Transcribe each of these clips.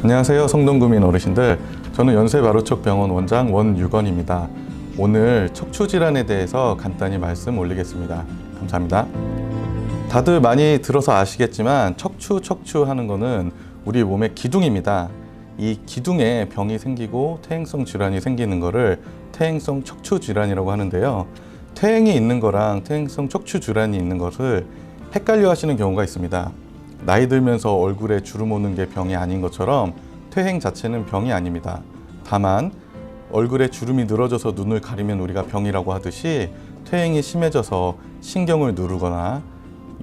안녕하세요, 성동구민 어르신들. 저는 연세바로촉병원 원장 원유건입니다. 오늘 척추질환에 대해서 간단히 말씀 올리겠습니다. 감사합니다. 다들 많이 들어서 아시겠지만 척추 하는 거는 우리 몸의 기둥입니다. 이 기둥에 병이 생기고 퇴행성 질환이 생기는 거를 퇴행성 척추 질환이라고 하는데요. 퇴행이 있는 거랑 퇴행성 척추 질환이 있는 것을 헷갈려 하시는 경우가 있습니다. 나이 들면서 얼굴에 주름 오는 게 병이 아닌 것처럼 퇴행 자체는 병이 아닙니다. 다만 얼굴에 주름이 늘어져서 눈을 가리면 우리가 병이라고 하듯이 퇴행이 심해져서 신경을 누르거나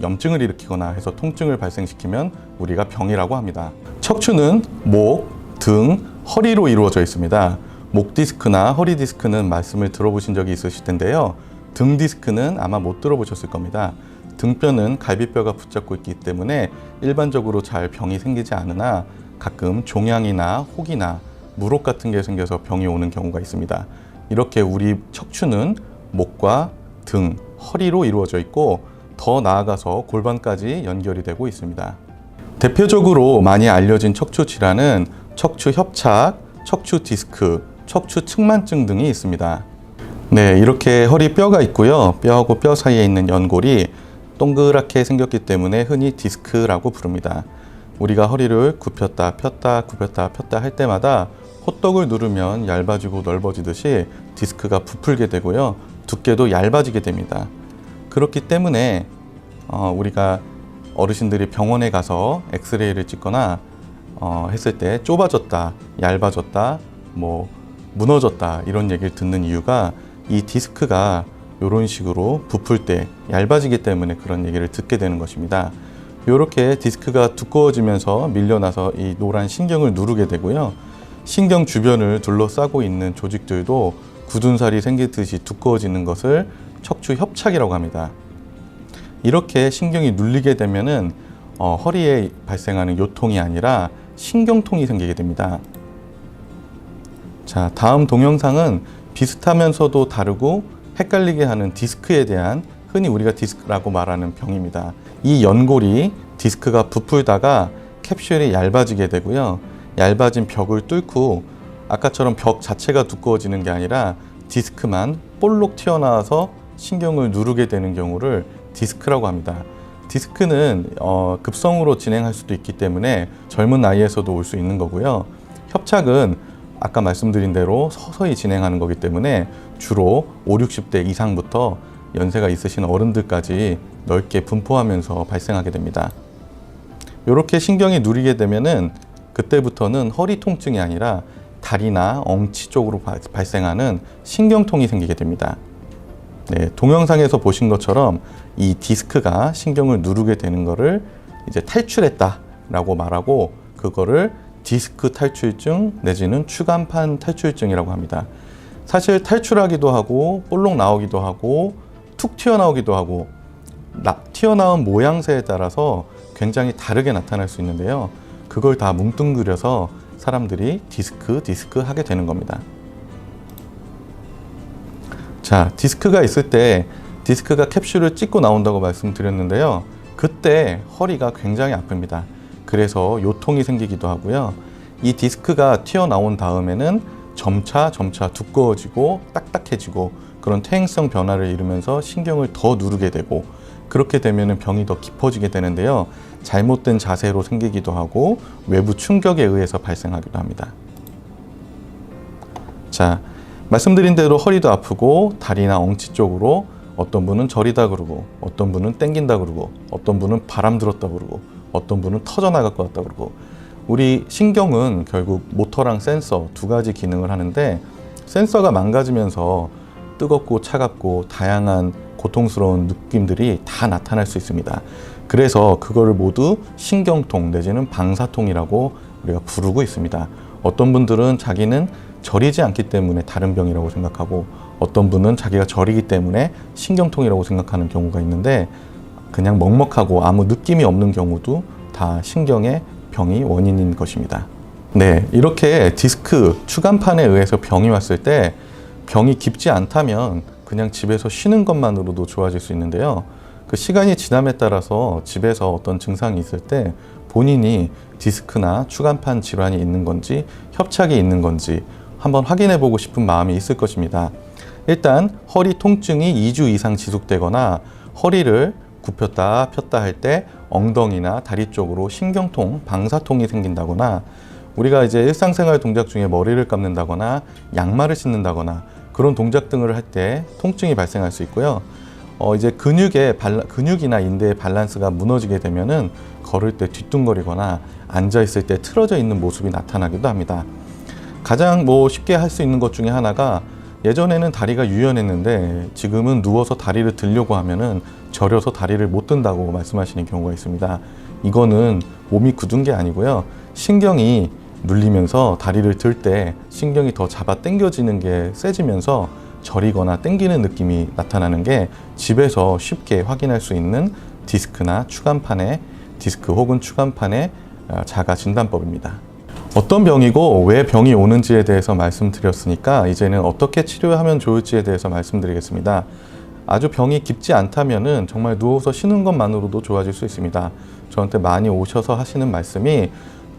염증을 일으키거나 해서 통증을 발생시키면 우리가 병이라고 합니다. 척추는 목, 등, 허리로 이루어져 있습니다. 목 디스크나 허리 디스크는 말씀을 들어보신 적이 있으실 텐데요. 등 디스크는 아마 못 들어보셨을 겁니다. 등뼈는 갈비뼈가 붙잡고 있기 때문에 일반적으로 잘 병이 생기지 않으나 가끔 종양이나 혹이나 물혹 같은 게 생겨서 병이 오는 경우가 있습니다. 이렇게 우리 척추는 목과 등, 허리로 이루어져 있고 더 나아가서 골반까지 연결이 되고 있습니다. 대표적으로 많이 알려진 척추 질환은 척추 협착, 척추 디스크, 척추 측만증 등이 있습니다. 네, 이렇게 허리 뼈가 있고요. 뼈하고 뼈 사이에 있는 연골이 동그랗게 생겼기 때문에 흔히 디스크라고 부릅니다. 우리가 허리를 굽혔다 폈다 굽혔다 폈다 할 때마다 호떡을 누르면 얇아지고 넓어지듯이 디스크가 부풀게 되고요. 두께도 얇아지게 됩니다. 그렇기 때문에 우리가 어르신들이 병원에 가서 엑스레이를 찍거나 했을 때 좁아졌다, 얇아졌다, 무너졌다 이런 얘기를 듣는 이유가 이 디스크가 이런 식으로 부풀 때 얇아지기 때문에 그런 얘기를 듣게 되는 것입니다. 이렇게 디스크가 두꺼워지면서 밀려나서 이 노란 신경을 누르게 되고요. 신경 주변을 둘러싸고 있는 조직들도 굳은 살이 생기듯이 두꺼워지는 것을 척추 협착이라고 합니다. 이렇게 신경이 눌리게 되면은 허리에 발생하는 요통이 아니라 신경통이 생기게 됩니다. 자, 다음 동영상은 비슷하면서도 다르고 헷갈리게 하는 디스크에 대한 흔히 우리가 디스크라고 말하는 병입니다. 이 연골이 디스크가 부풀다가 캡슐이 얇아지게 되고요. 얇아진 벽을 뚫고 아까처럼 벽 자체가 두꺼워지는 게 아니라 디스크만 볼록 튀어나와서 신경을 누르게 되는 경우를 디스크라고 합니다. 디스크는 급성으로 진행할 수도 있기 때문에 젊은 나이에서도 올 수 있는 거고요. 협착은 아까 말씀드린 대로 서서히 진행하는 거기 때문에 주로 5, 60대 이상부터 연세가 있으신 어른들까지 넓게 분포하면서 발생하게 됩니다. 이렇게 신경이 누리게 되면은 그때부터는 허리 통증이 아니라 다리나 엉치 쪽으로 발생하는 신경통이 생기게 됩니다. 네, 동영상에서 보신 것처럼 이 디스크가 신경을 누르게 되는 것을 이제 탈출했다라고 말하고 그거를 디스크 탈출증 내지는 추간판 탈출증이라고 합니다. 사실 탈출하기도 하고 볼록 나오기도 하고 툭 튀어나오기도 하고 튀어나온 모양새에 따라서 굉장히 다르게 나타날 수 있는데요. 그걸 다 뭉뚱그려서 사람들이 디스크 하게 되는 겁니다. 자, 디스크가 있을 때 디스크가 캡슐을 찍고 나온다고 말씀드렸는데요. 그때 허리가 굉장히 아픕니다. 그래서 요통이 생기기도 하고요. 이 디스크가 튀어나온 다음에는 점차 두꺼워지고 딱딱해지고 그런 퇴행성 변화를 이루면서 신경을 더 누르게 되고 그렇게 되면 병이 더 깊어지게 되는데요. 잘못된 자세로 생기기도 하고 외부 충격에 의해서 발생하기도 합니다. 자, 말씀드린 대로 허리도 아프고 다리나 엉치 쪽으로 어떤 분은 저리다 그러고 어떤 분은 땡긴다 그러고 어떤 분은 바람 들었다 그러고 어떤 분은 터져나갈 것 같다 그러고 우리 신경은 결국 모터랑 센서 두 가지 기능을 하는데 센서가 망가지면서 뜨겁고 차갑고 다양한 고통스러운 느낌들이 다 나타날 수 있습니다. 그래서 그거를 모두 신경통 내지는 방사통이라고 우리가 부르고 있습니다. 어떤 분들은 자기는 저리지 않기 때문에 다른 병이라고 생각하고 어떤 분은 자기가 저리기 때문에 신경통이라고 생각하는 경우가 있는데 그냥 먹먹하고 아무 느낌이 없는 경우도 다 신경의 병이 원인인 것입니다. 네, 이렇게 디스크, 추간판에 의해서 병이 왔을 때 병이 깊지 않다면 그냥 집에서 쉬는 것만으로도 좋아질 수 있는데요. 그 시간이 지남에 따라서 집에서 어떤 증상이 있을 때 본인이 디스크나 추간판 질환이 있는 건지 협착이 있는 건지 한번 확인해 보고 싶은 마음이 있을 것입니다. 일단 허리 통증이 2주 이상 지속되거나 허리를 굽혔다 폈다 할 때 엉덩이나 다리 쪽으로 신경통, 방사통이 생긴다거나 우리가 이제 일상생활 동작 중에 머리를 감는다거나 양말을 신는다거나 그런 동작 등을 할 때 통증이 발생할 수 있고요. 이제 근육이나 인대의 밸런스가 무너지게 되면은 걸을 때 뒤뚱거리거나 앉아 있을 때 틀어져 있는 모습이 나타나기도 합니다. 가장 쉽게 할 수 있는 것 중에 하나가 예전에는 다리가 유연했는데 지금은 누워서 다리를 들려고 하면은 저려서 다리를 못 든다고 말씀하시는 경우가 있습니다. 이거는 몸이 굳은 게 아니고요. 신경이 눌리면서 다리를 들 때 신경이 더 잡아 당겨지는 게 세지면서 저리거나 당기는 느낌이 나타나는 게 집에서 쉽게 확인할 수 있는 디스크나 추간판의 디스크 혹은 추간판의 자가 진단법입니다. 어떤 병이고 왜 병이 오는지에 대해서 말씀드렸으니까 이제는 어떻게 치료하면 좋을지에 대해서 말씀드리겠습니다. 아주 병이 깊지 않다면은 정말 누워서 쉬는 것만으로도 좋아질 수 있습니다. 저한테 많이 오셔서 하시는 말씀이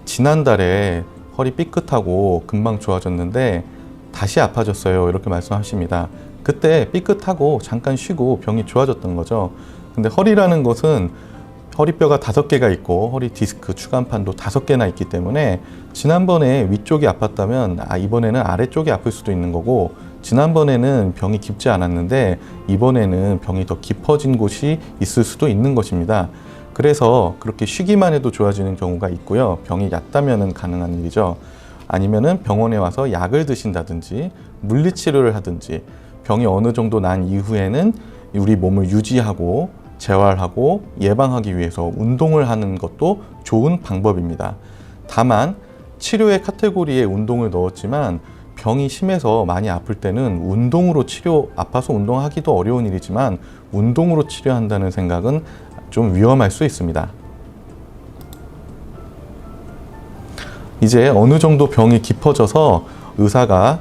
지난달에 허리 삐끗하고 금방 좋아졌는데 다시 아파졌어요. 이렇게 말씀하십니다. 그때 삐끗하고 잠깐 쉬고 병이 좋아졌던 거죠. 근데 허리라는 것은 허리뼈가 5개가 있고 허리 디스크, 추간판도 5개나 있기 때문에 지난번에 위쪽이 아팠다면 이번에는 아래쪽이 아플 수도 있는 거고 지난번에는 병이 깊지 않았는데 이번에는 병이 더 깊어진 곳이 있을 수도 있는 것입니다. 그래서 그렇게 쉬기만 해도 좋아지는 경우가 있고요. 병이 얕다면 가능한 일이죠. 아니면은 병원에 와서 약을 드신다든지 물리치료를 하든지 병이 어느 정도 난 이후에는 우리 몸을 유지하고 재활하고 예방하기 위해서 운동을 하는 것도 좋은 방법입니다. 다만 치료의 카테고리에 운동을 넣었지만 병이 심해서 많이 아플 때는 아파서 운동하기도 어려운 일이지만 운동으로 치료한다는 생각은 좀 위험할 수 있습니다. 이제 어느 정도 병이 깊어져서 의사가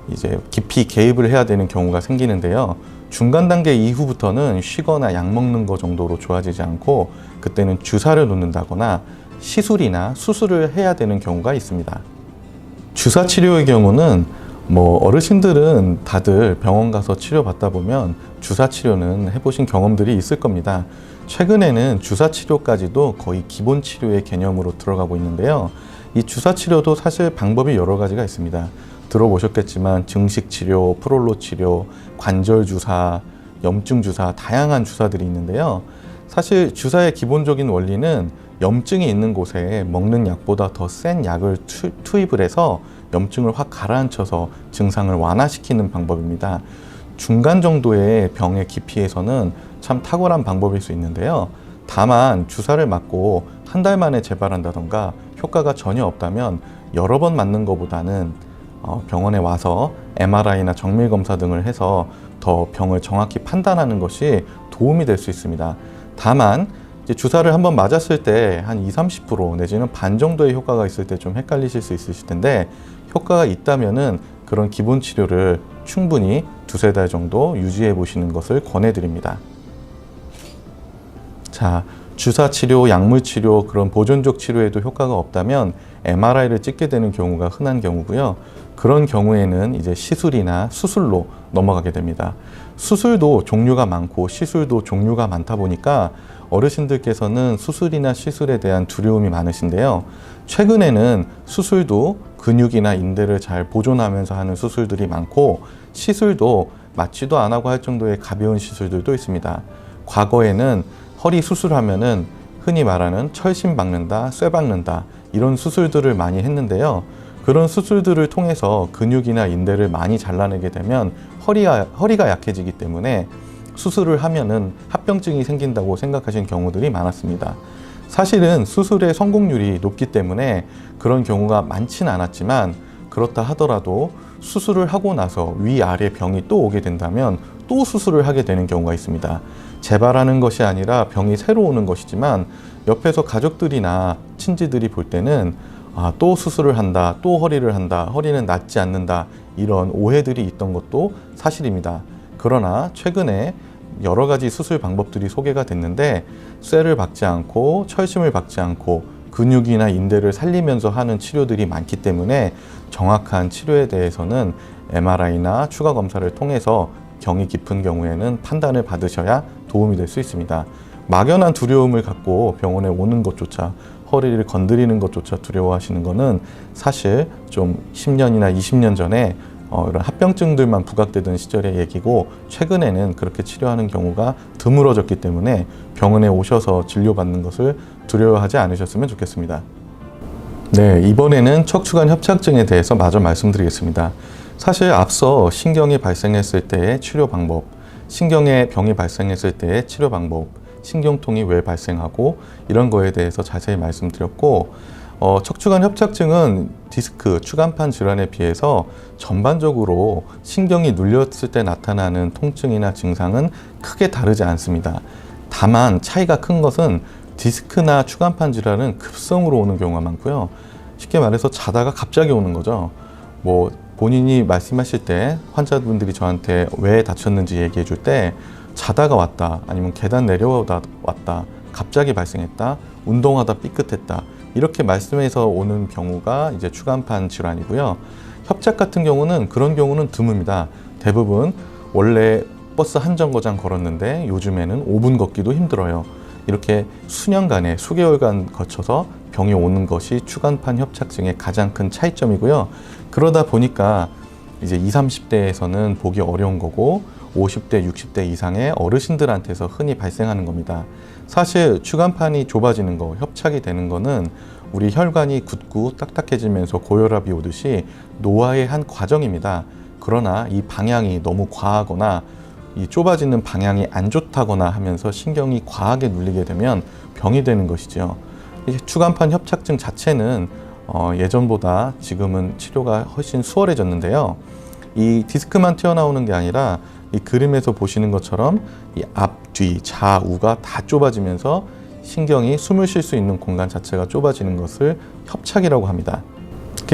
이제 깊이 개입을 해야 되는 경우가 생기는데요. 중간 단계 이후부터는 쉬거나 약 먹는 거 정도로 좋아지지 않고 그때는 주사를 놓는다거나 시술이나 수술을 해야 되는 경우가 있습니다. 주사 치료의 경우는 어르신들은 다들 병원 가서 치료받다 보면 주사 치료는 해보신 경험들이 있을 겁니다. 최근에는 주사 치료까지도 거의 기본 치료의 개념으로 들어가고 있는데요. 이 주사 치료도 사실 방법이 여러 가지가 있습니다. 들어보셨겠지만 증식 치료, 프롤로 치료, 관절 주사, 염증 주사, 다양한 주사들이 있는데요. 사실 주사의 기본적인 원리는 염증이 있는 곳에 먹는 약보다 더 센 약을 투입을 해서 염증을 확 가라앉혀서 증상을 완화시키는 방법입니다. 중간 정도의 병의 깊이에서는 참 탁월한 방법일 수 있는데요. 다만 주사를 맞고 한 달 만에 재발한다던가 효과가 전혀 없다면 여러 번 맞는 것보다는 병원에 와서 MRI나 정밀 검사 등을 해서 더 병을 정확히 판단하는 것이 도움이 될 수 있습니다. 다만 이제 주사를 한번 맞았을 때 한 20-30% 내지는 반 정도의 효과가 있을 때 좀 헷갈리실 수 있으실 텐데 효과가 있다면은 그런 기본 치료를 충분히 2-3달 정도 유지해 보시는 것을 권해드립니다. 자, 주사 치료, 약물 치료, 그런 보존적 치료에도 효과가 없다면 MRI를 찍게 되는 경우가 흔한 경우고요. 그런 경우에는 이제 시술이나 수술로 넘어가게 됩니다. 수술도 종류가 많고 시술도 종류가 많다 보니까 어르신들께서는 수술이나 시술에 대한 두려움이 많으신데요. 최근에는 수술도 근육이나 인대를 잘 보존하면서 하는 수술들이 많고 시술도 맞지도 안 하고 할 정도의 가벼운 시술들도 있습니다. 과거에는 허리 수술하면은 흔히 말하는 철심 박는다, 쇠 박는다 이런 수술들을 많이 했는데요. 그런 수술들을 통해서 근육이나 인대를 많이 잘라내게 되면 허리가 약해지기 때문에 수술을 하면은 합병증이 생긴다고 생각하신 경우들이 많았습니다. 사실은 수술의 성공률이 높기 때문에 그런 경우가 많지는 않았지만 그렇다 하더라도 수술을 하고 나서 위아래 병이 또 오게 된다면 또 수술을 하게 되는 경우가 있습니다. 재발하는 것이 아니라 병이 새로 오는 것이지만 옆에서 가족들이나 친지들이 볼 때는 또 수술을 한다, 또 허리를 한다, 허리는 낫지 않는다 이런 오해들이 있던 것도 사실입니다. 그러나 최근에 여러 가지 수술 방법들이 소개가 됐는데 쇠를 박지 않고 철심을 박지 않고 근육이나 인대를 살리면서 하는 치료들이 많기 때문에 정확한 치료에 대해서는 MRI나 추가 검사를 통해서 병이 깊은 경우에는 판단을 받으셔야 도움이 될 수 있습니다. 막연한 두려움을 갖고 병원에 오는 것조차, 허리를 건드리는 것조차 두려워하시는 것은 사실 좀 10년이나 20년 전에 이런 합병증들만 부각되던 시절의 얘기고, 최근에는 그렇게 치료하는 경우가 드물어졌기 때문에 병원에 오셔서 진료받는 것을 두려워하지 않으셨으면 좋겠습니다. 네, 이번에는 척추관 협착증에 대해서 마저 말씀드리겠습니다. 사실 앞서 신경이 발생했을 때의 치료 방법, 신경에 병이 발생했을 때의 치료 방법, 신경통이 왜 발생하고 이런 거에 대해서 자세히 말씀드렸고, 척추관 협착증은 디스크, 추간판 질환에 비해서 전반적으로 신경이 눌렸을 때 나타나는 통증이나 증상은 크게 다르지 않습니다. 다만 차이가 큰 것은 디스크나 추간판 질환은 급성으로 오는 경우가 많고요. 쉽게 말해서 자다가 갑자기 오는 거죠. 본인이 말씀하실 때 환자분들이 저한테 왜 다쳤는지 얘기해 줄 때 자다가 왔다, 아니면 계단 내려오다 왔다, 갑자기 발생했다, 운동하다 삐끗했다, 이렇게 말씀해서 오는 경우가 이제 추간판 질환이고요. 협착 같은 경우는 그런 경우는 드뭅니다. 대부분 원래 버스 한 정거장 걸었는데 요즘에는 5분 걷기도 힘들어요. 이렇게 수년간에 수개월간 거쳐서 병이 오는 것이 추간판 협착증의 가장 큰 차이점이고요. 그러다 보니까 이제 20, 30대에서는 보기 어려운 거고 50대, 60대 이상의 어르신들한테서 흔히 발생하는 겁니다. 사실 추간판이 좁아지는 거, 협착이 되는 거는 우리 혈관이 굳고 딱딱해지면서 고혈압이 오듯이 노화의 한 과정입니다. 그러나 이 방향이 너무 과하거나 이 좁아지는 방향이 안 좋다거나 하면서 신경이 과하게 눌리게 되면 병이 되는 것이죠. 이 추간판 협착증 자체는 예전보다 지금은 치료가 훨씬 수월해졌는데요. 이 디스크만 튀어나오는 게 아니라 이 그림에서 보시는 것처럼 이 앞, 뒤, 좌우가 다 좁아지면서 신경이 숨을 쉴 수 있는 공간 자체가 좁아지는 것을 협착이라고 합니다.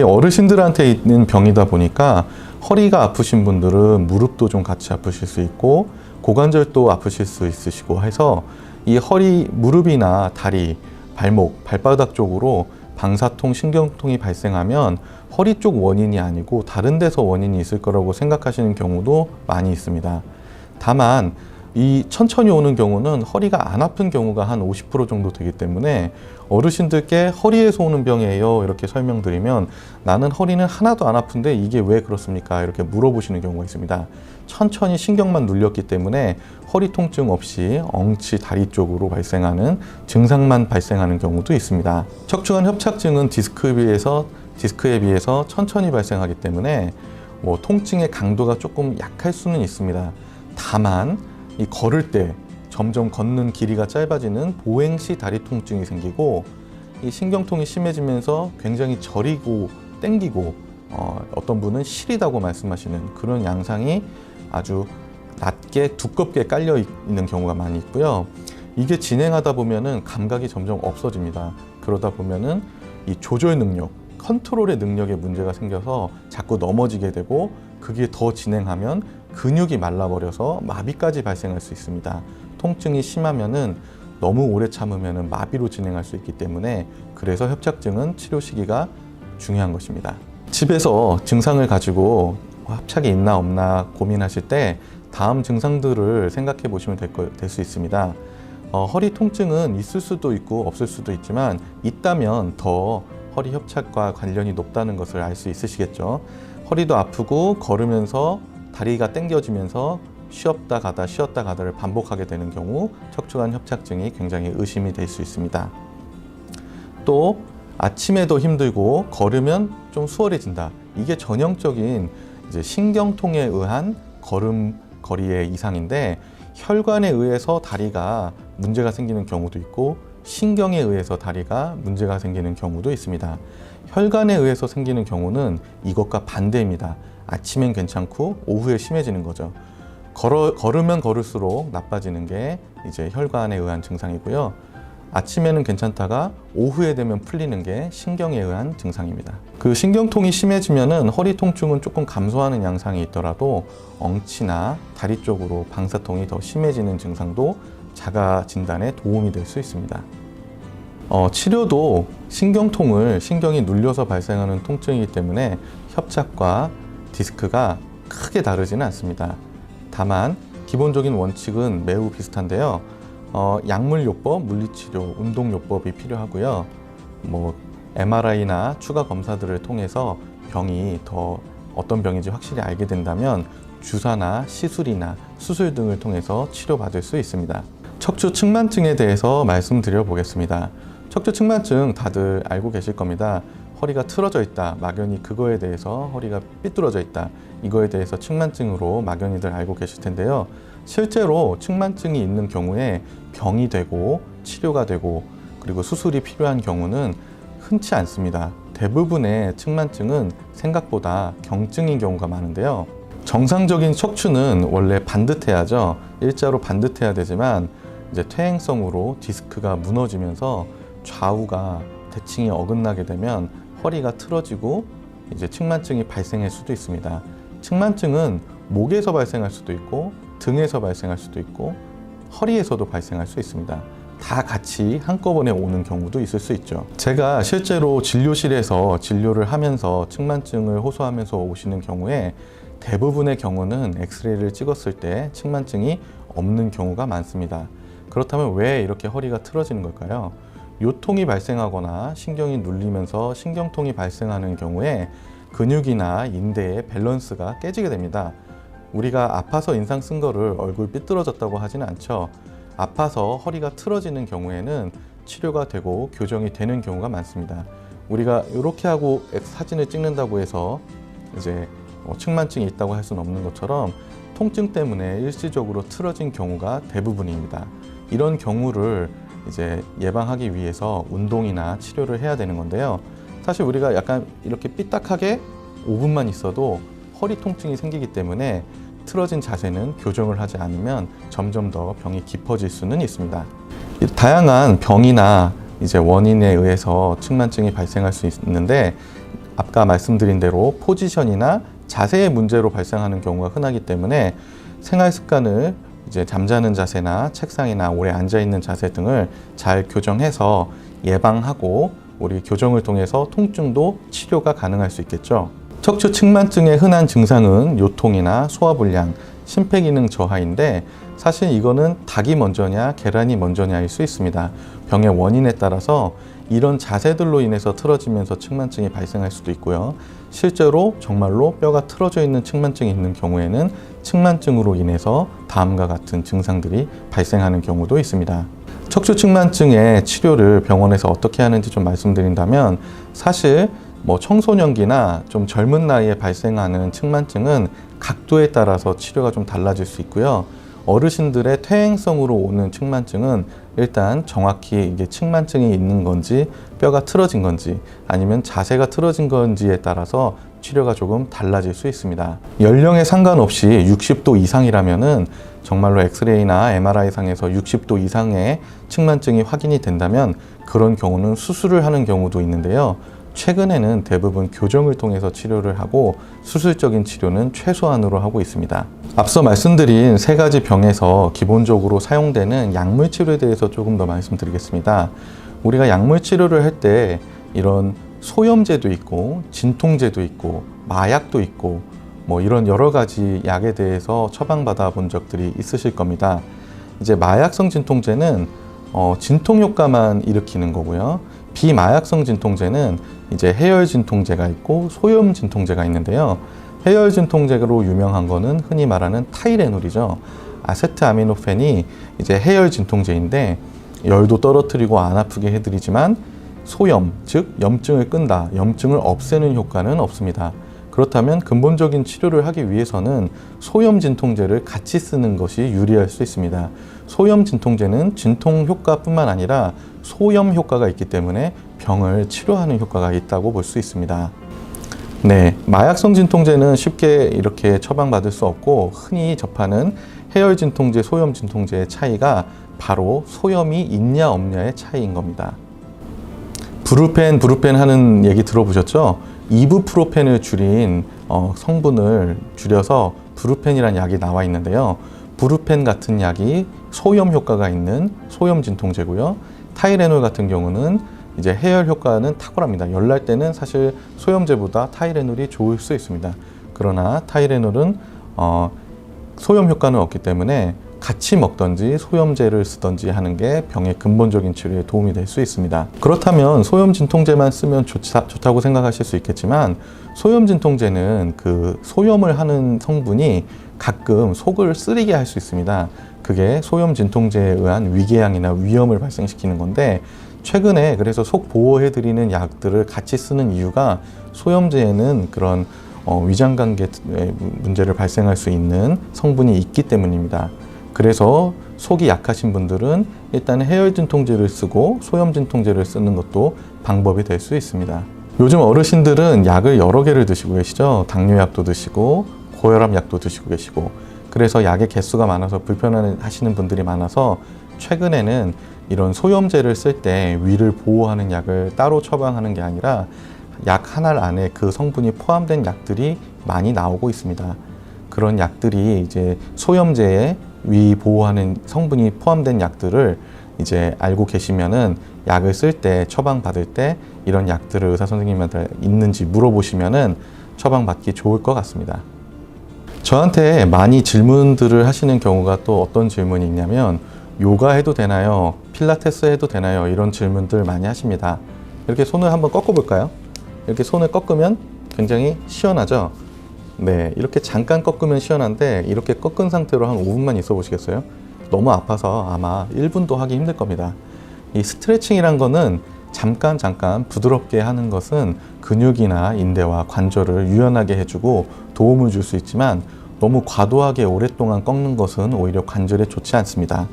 어르신들한테 있는 병이다 보니까 허리가 아프신 분들은 무릎도 좀 같이 아프실 수 있고 고관절도 아프실 수 있으시고 해서 이 허리, 무릎이나 다리, 발목, 발바닥 쪽으로 방사통, 신경통이 발생하면 허리 쪽 원인이 아니고 다른 데서 원인이 있을 거라고 생각하시는 경우도 많이 있습니다. 다만 이 천천히 오는 경우는 허리가 안 아픈 경우가 한 50% 정도 되기 때문에 어르신들께 허리에서 오는 병이에요 이렇게 설명드리면 나는 허리는 하나도 안 아픈데 이게 왜 그렇습니까? 이렇게 물어보시는 경우가 있습니다. 천천히 신경만 눌렸기 때문에 허리 통증 없이 엉치 다리 쪽으로 발생하는 증상만 발생하는 경우도 있습니다. 척추관 협착증은 디스크에 비해서 천천히 발생하기 때문에 통증의 강도가 조금 약할 수는 있습니다. 다만 이 걸을 때 점점 걷는 길이가 짧아지는 보행시 다리 통증이 생기고 이 신경통이 심해지면서 굉장히 저리고 땡기고 어떤 분은 시리다고 말씀하시는 그런 양상이 아주 낮게 두껍게 깔려 있는 경우가 많이 있고요. 이게 진행하다 보면은 감각이 점점 없어집니다. 그러다 보면은 이 조절 능력, 컨트롤의 능력에 문제가 생겨서 자꾸 넘어지게 되고 그게 더 진행하면 근육이 말라버려서 마비까지 발생할 수 있습니다. 통증이 심하면은 너무 오래 참으면은 마비로 진행할 수 있기 때문에 그래서 협착증은 치료 시기가 중요한 것입니다. 집에서 증상을 가지고 협착이 있나 없나 고민하실 때 다음 증상들을 생각해 보시면 될 수 있습니다. 허리 통증은 있을 수도 있고 없을 수도 있지만 있다면 더 허리 협착과 관련이 높다는 것을 알 수 있으시겠죠. 허리도 아프고 걸으면서 다리가 당겨지면서 쉬었다 가다 쉬었다 가다를 반복하게 되는 경우 척추관 협착증이 굉장히 의심이 될 수 있습니다. 또 아침에도 힘들고 걸으면 좀 수월해진다. 이게 전형적인 이제 신경통에 의한 걸음걸이의 이상인데 혈관에 의해서 다리가 문제가 생기는 경우도 있고 신경에 의해서 다리가 문제가 생기는 경우도 있습니다. 혈관에 의해서 생기는 경우는 이것과 반대입니다. 아침엔 괜찮고 오후에 심해지는 거죠. 걸으면 걸을수록 나빠지는 게 이제 혈관에 의한 증상이고요. 아침에는 괜찮다가 오후에 되면 풀리는 게 신경에 의한 증상입니다. 그 신경통이 심해지면은 허리 통증은 조금 감소하는 양상이 있더라도 엉치나 다리 쪽으로 방사통이 더 심해지는 증상도 자가 진단에 도움이 될 수 있습니다. 치료도 신경이 눌려서 발생하는 통증이기 때문에 협착과 디스크가 크게 다르지는 않습니다. 다만 기본적인 원칙은 매우 비슷한데요. 약물요법, 물리치료, 운동요법이 필요하고요. MRI나 추가 검사들을 통해서 병이 더 어떤 병인지 확실히 알게 된다면 주사나 시술이나 수술 등을 통해서 치료받을 수 있습니다. 척추 측만증에 대해서 말씀드려 보겠습니다. 척추 측만증 다들 알고 계실 겁니다. 허리가 틀어져 있다, 막연히 그거에 대해서 허리가 삐뚤어져 있다, 이거에 대해서 측만증으로 막연히들 알고 계실 텐데요. 실제로 측만증이 있는 경우에 병이 되고 치료가 되고 그리고 수술이 필요한 경우는 흔치 않습니다. 대부분의 측만증은 생각보다 경증인 경우가 많은데요. 정상적인 척추는 원래 반듯해야죠. 일자로 반듯해야 되지만 이제 퇴행성으로 디스크가 무너지면서 좌우가 대칭이 어긋나게 되면 허리가 틀어지고 이제 측만증이 발생할 수도 있습니다. 측만증은 목에서 발생할 수도 있고 등에서 발생할 수도 있고 허리에서도 발생할 수 있습니다. 다 같이 한꺼번에 오는 경우도 있을 수 있죠. 제가 실제로 진료실에서 진료를 하면서 측만증을 호소하면서 오시는 경우에 대부분의 경우는 엑스레이를 찍었을 때 측만증이 없는 경우가 많습니다. 그렇다면 왜 이렇게 허리가 틀어지는 걸까요? 요통이 발생하거나 신경이 눌리면서 신경통이 발생하는 경우에 근육이나 인대의 밸런스가 깨지게 됩니다. 우리가 아파서 인상 쓴 거를 얼굴 삐뚤어졌다고 하지는 않죠. 아파서 허리가 틀어지는 경우에는 치료가 되고 교정이 되는 경우가 많습니다. 우리가 이렇게 하고 사진을 찍는다고 해서 이제 측만증이 있다고 할 수는 없는 것처럼 통증 때문에 일시적으로 틀어진 경우가 대부분입니다. 이런 경우를 이제 예방하기 위해서 운동이나 치료를 해야 되는 건데요. 사실 우리가 약간 이렇게 삐딱하게 5분만 있어도 허리 통증이 생기기 때문에 틀어진 자세는 교정을 하지 않으면 점점 더 병이 깊어질 수는 있습니다. 다양한 병이나 이제 원인에 의해서 측만증이 발생할 수 있는데 아까 말씀드린 대로 포지션이나 자세의 문제로 발생하는 경우가 흔하기 때문에 생활 습관을 이제 잠자는 자세나 책상이나 오래 앉아 있는 자세 등을 잘 교정해서 예방하고 우리 교정을 통해서 통증도 치료가 가능할 수 있겠죠. 척추 측만증의 흔한 증상은 요통이나 소화불량, 심폐기능 저하인데 사실 이거는 닭이 먼저냐 계란이 먼저냐일 수 있습니다. 병의 원인에 따라서 이런 자세들로 인해서 틀어지면서 측만증이 발생할 수도 있고요. 실제로 정말로 뼈가 틀어져 있는 측만증이 있는 경우에는 측만증으로 인해서 다음과 같은 증상들이 발생하는 경우도 있습니다. 척추 측만증의 치료를 병원에서 어떻게 하는지 좀 말씀드린다면 사실 청소년기나 좀 젊은 나이에 발생하는 측만증은 각도에 따라서 치료가 좀 달라질 수 있고요. 어르신들의 퇴행성으로 오는 측만증은 일단 정확히 이게 측만증이 있는 건지 뼈가 틀어진 건지 아니면 자세가 틀어진 건지에 따라서 치료가 조금 달라질 수 있습니다. 연령에 상관없이 60도 이상이라면은 정말로 엑스레이나 MRI상에서 60도 이상의 측만증이 확인이 된다면 그런 경우는 수술을 하는 경우도 있는데요. 최근에는 대부분 교정을 통해서 치료를 하고 수술적인 치료는 최소한으로 하고 있습니다. 앞서 말씀드린 세 가지 병에서 기본적으로 사용되는 약물 치료에 대해서 조금 더 말씀드리겠습니다. 우리가 약물 치료를 할 때 이런 소염제도 있고 진통제도 있고 마약도 있고 이런 여러 가지 약에 대해서 처방받아 본 적들이 있으실 겁니다. 이제 마약성 진통제는 진통 효과만 일으키는 거고요. 비마약성 진통제는 이제 해열 진통제가 있고 소염 진통제가 있는데요. 해열 진통제로 유명한 거는 흔히 말하는 타이레놀이죠. 아세트아미노펜이 이제 해열 진통제인데 열도 떨어뜨리고 안 아프게 해드리지만 소염, 즉 염증을 끈다, 염증을 없애는 효과는 없습니다. 그렇다면 근본적인 치료를 하기 위해서는 소염 진통제를 같이 쓰는 것이 유리할 수 있습니다. 소염 진통제는 진통 효과뿐만 아니라 소염 효과가 있기 때문에 병을 치료하는 효과가 있다고 볼 수 있습니다. 네, 마약성 진통제는 쉽게 이렇게 처방받을 수 없고 흔히 접하는 해열 진통제, 소염 진통제의 차이가 바로 소염이 있냐 없냐의 차이인 겁니다. 브루펜 하는 얘기 들어보셨죠? 이부프로펜을 줄인 성분을 줄여서 브루펜이라는 약이 나와 있는데요. 브루펜 같은 약이 소염 효과가 있는 소염 진통제고요. 타이레놀 같은 경우는 이제 해열 효과는 탁월합니다. 열날 때는 사실 소염제보다 타이레놀이 좋을 수 있습니다. 그러나 타이레놀은 소염 효과는 없기 때문에 같이 먹던지 소염제를 쓰던지 하는 게 병의 근본적인 치료에 도움이 될 수 있습니다. 그렇다면 소염 진통제만 쓰면 좋다고 생각하실 수 있겠지만, 소염 진통제는 그 소염을 하는 성분이 가끔 속을 쓰리게 할 수 있습니다. 그게 소염 진통제에 의한 위궤양이나 위염을 발생시키는 건데, 최근에 그래서 속 보호해드리는 약들을 같이 쓰는 이유가 소염제에는 그런 위장관계 문제를 발생할 수 있는 성분이 있기 때문입니다. 그래서 속이 약하신 분들은 일단 해열 진통제를 쓰고 소염 진통제를 쓰는 것도 방법이 될 수 있습니다. 요즘 어르신들은 약을 여러 개를 드시고 계시죠. 당뇨약도 드시고 고혈압 약도 드시고 계시고, 그래서 약의 개수가 많아서 불편하시는 분들이 많아서 최근에는 이런 소염제를 쓸 때 위를 보호하는 약을 따로 처방하는 게 아니라 약 하나 안에 그 성분이 포함된 약들이 많이 나오고 있습니다. 그런 약들이 이제 소염제에 위 보호하는 성분이 포함된 약들을 이제 알고 계시면은 약을 쓸 때 처방 받을 때 이런 약들을 의사 선생님한테 있는지 물어보시면은 처방 받기 좋을 것 같습니다. 저한테 많이 질문들을 하시는 경우가 또 어떤 질문이 있냐면, 요가 해도 되나요? 필라테스 해도 되나요? 이런 질문들 많이 하십니다. 이렇게 손을 한번 꺾어 볼까요? 이렇게 손을 꺾으면 굉장히 시원하죠? 네, 이렇게 잠깐 꺾으면 시원한데, 이렇게 꺾은 상태로 한 5분만 있어 보시겠어요? 너무 아파서 아마 1분도 하기 힘들 겁니다. 이 스트레칭이란 거는 잠깐 부드럽게 하는 것은 근육이나 인대와 관절을 유연하게 해주고 도움을 줄 수 있지만, 너무 과도하게 오랫동안 꺾는 것은 오히려 관절에 좋지 않습니다.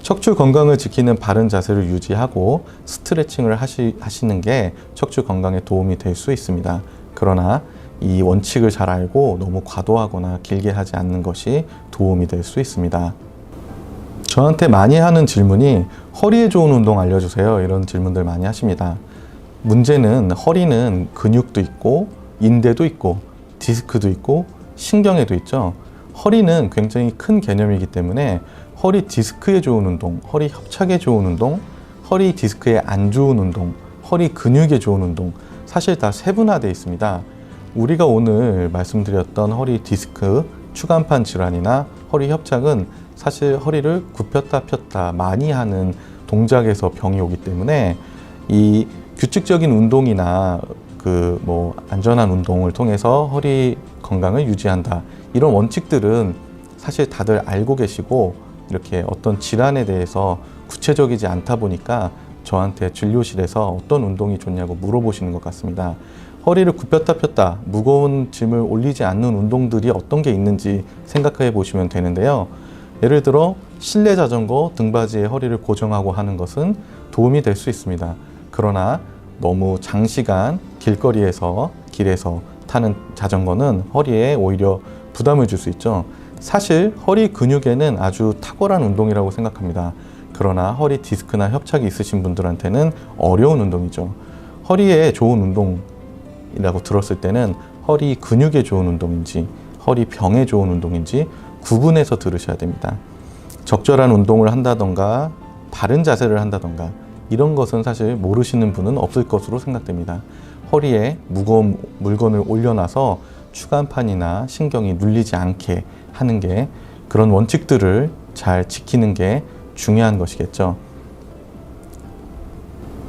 척추 건강을 지키는 바른 자세를 유지하고 스트레칭을 하시는 게 척추 건강에 도움이 될 수 있습니다. 그러나 이 원칙을 잘 알고 너무 과도하거나 길게 하지 않는 것이 도움이 될 수 있습니다. 저한테 많이 하는 질문이 허리에 좋은 운동 알려주세요, 이런 질문들 많이 하십니다. 문제는 허리는 근육도 있고 인대도 있고 디스크도 있고 신경에도 있죠. 허리는 굉장히 큰 개념이기 때문에 허리 디스크에 좋은 운동, 허리 협착에 좋은 운동, 허리 디스크에 안 좋은 운동, 허리 근육에 좋은 운동, 사실 다 세분화되어 있습니다. 우리가 오늘 말씀드렸던 허리 디스크, 추간판 질환이나 허리 협착은 사실 허리를 굽혔다 폈다 많이 하는 동작에서 병이 오기 때문에 이 규칙적인 운동이나 안전한 운동을 통해서 허리 건강을 유지한다, 이런 원칙들은 사실 다들 알고 계시고, 이렇게 어떤 질환에 대해서 구체적이지 않다 보니까 저한테 진료실에서 어떤 운동이 좋냐고 물어보시는 것 같습니다. 허리를 굽혔다 폈다 무거운 짐을 올리지 않는 운동들이 어떤 게 있는지 생각해 보시면 되는데요. 예를 들어 실내 자전거 등받이에 허리를 고정하고 하는 것은 도움이 될 수 있습니다. 그러나 너무 장시간 길에서 타는 자전거는 허리에 오히려 부담을 줄 수 있죠. 사실 허리 근육에는 아주 탁월한 운동이라고 생각합니다. 그러나 허리 디스크나 협착이 있으신 분들한테는 어려운 운동이죠. 허리에 좋은 운동이라고 들었을 때는 허리 근육에 좋은 운동인지 허리 병에 좋은 운동인지 구분해서 들으셔야 됩니다. 적절한 운동을 한다던가 바른 자세를 한다던가 이런 것은 사실 모르시는 분은 없을 것으로 생각됩니다. 허리에 무거운 물건을 올려놔서 추간판이나 신경이 눌리지 않게 하는 게, 그런 원칙들을 잘 지키는 게 중요한 것이겠죠.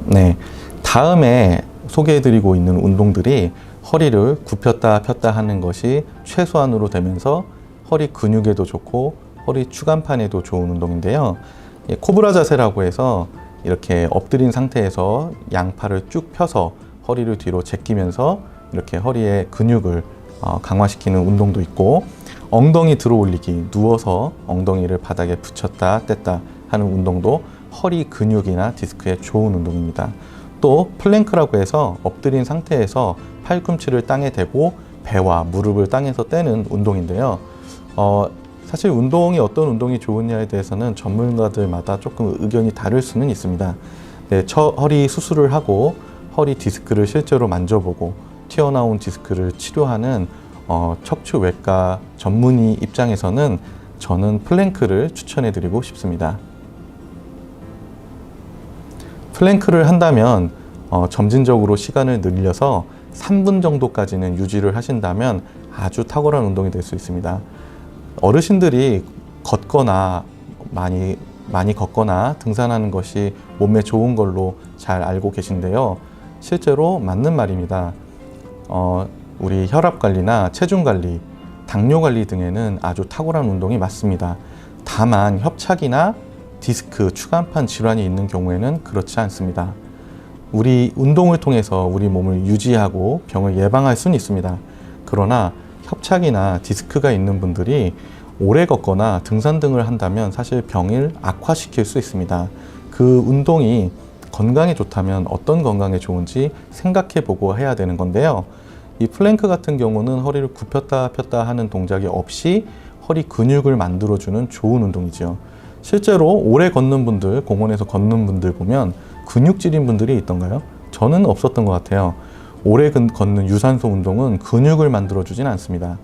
네, 다음에 소개해드리고 있는 운동들이 허리를 굽혔다 폈다 하는 것이 최소한으로 되면서 허리 근육에도 좋고 허리 추간판에도 좋은 운동인데요. 코브라 자세라고 해서 이렇게 엎드린 상태에서 양팔을 쭉 펴서 허리를 뒤로 제끼면서 이렇게 허리의 근육을 강화시키는 운동도 있고, 엉덩이 들어 올리기, 누워서 엉덩이를 바닥에 붙였다 뗐다 하는 운동도 허리 근육이나 디스크에 좋은 운동입니다. 또 플랭크라고 해서 엎드린 상태에서 팔꿈치를 땅에 대고 배와 무릎을 땅에서 떼는 운동인데요. 사실 운동이 어떤 운동이 좋으냐에 대해서는 전문가들마다 조금 의견이 다를 수는 있습니다. 네, 허리 수술을 하고 허리 디스크를 실제로 만져보고 튀어나온 디스크를 치료하는 척추외과 전문의 입장에서는 저는 플랭크를 추천해 드리고 싶습니다. 플랭크를 한다면 점진적으로 시간을 늘려서 3분 정도까지는 유지를 하신다면 아주 탁월한 운동이 될 수 있습니다. 어르신들이 걷거나 많이 걷거나 등산하는 것이 몸에 좋은 걸로 잘 알고 계신데요. 실제로 맞는 말입니다. 우리 혈압 관리나 체중 관리, 당뇨 관리 등에는 아주 탁월한 운동이 맞습니다. 다만 협착이나 디스크, 추간판 질환이 있는 경우에는 그렇지 않습니다. 우리 운동을 통해서 우리 몸을 유지하고 병을 예방할 수는 있습니다. 그러나 협착이나 디스크가 있는 분들이 오래 걷거나 등산 등을 한다면 사실 병을 악화시킬 수 있습니다. 그 운동이 건강에 좋다면 어떤 건강에 좋은지 생각해 보고 해야 되는 건데요. 이 플랭크 같은 경우는 허리를 굽혔다 폈다 하는 동작이 없이 허리 근육을 만들어주는 좋은 운동이죠. 실제로 오래 걷는 분들, 공원에서 걷는 분들 보면 근육질인 분들이 있던가요? 저는 없었던 것 같아요. 오래 걷는 유산소 운동은 근육을 만들어주진 않습니다.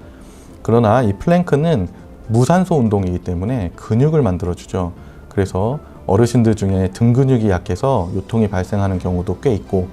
그러나 이 플랭크는 무산소 운동이기 때문에 근육을 만들어주죠. 그래서 어르신들 중에 등 근육이 약해서 요통이 발생하는 경우도 꽤 있고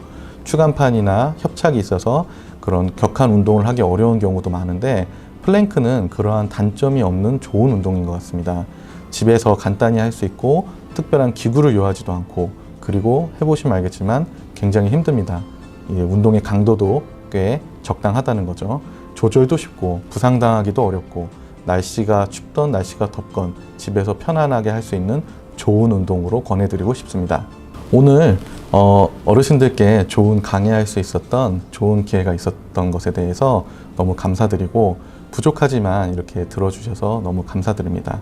추간판이나 협착이 있어서 그런 격한 운동을 하기 어려운 경우도 많은데 플랭크는 그러한 단점이 없는 좋은 운동인 것 같습니다. 집에서 간단히 할 수 있고 특별한 기구를 요하지도 않고 그리고 해보시면 알겠지만 굉장히 힘듭니다. 운동의 강도도 꽤 적당하다는 거죠. 조절도 쉽고 부상당하기도 어렵고 날씨가 춥던 날씨가 덥건 집에서 편안하게 할 수 있는 좋은 운동으로 권해드리고 싶습니다. 오늘 어르신들께 좋은 강의할 수 있었던 좋은 기회가 있었던 것에 대해서 너무 감사드리고 부족하지만 이렇게 들어주셔서 너무 감사드립니다.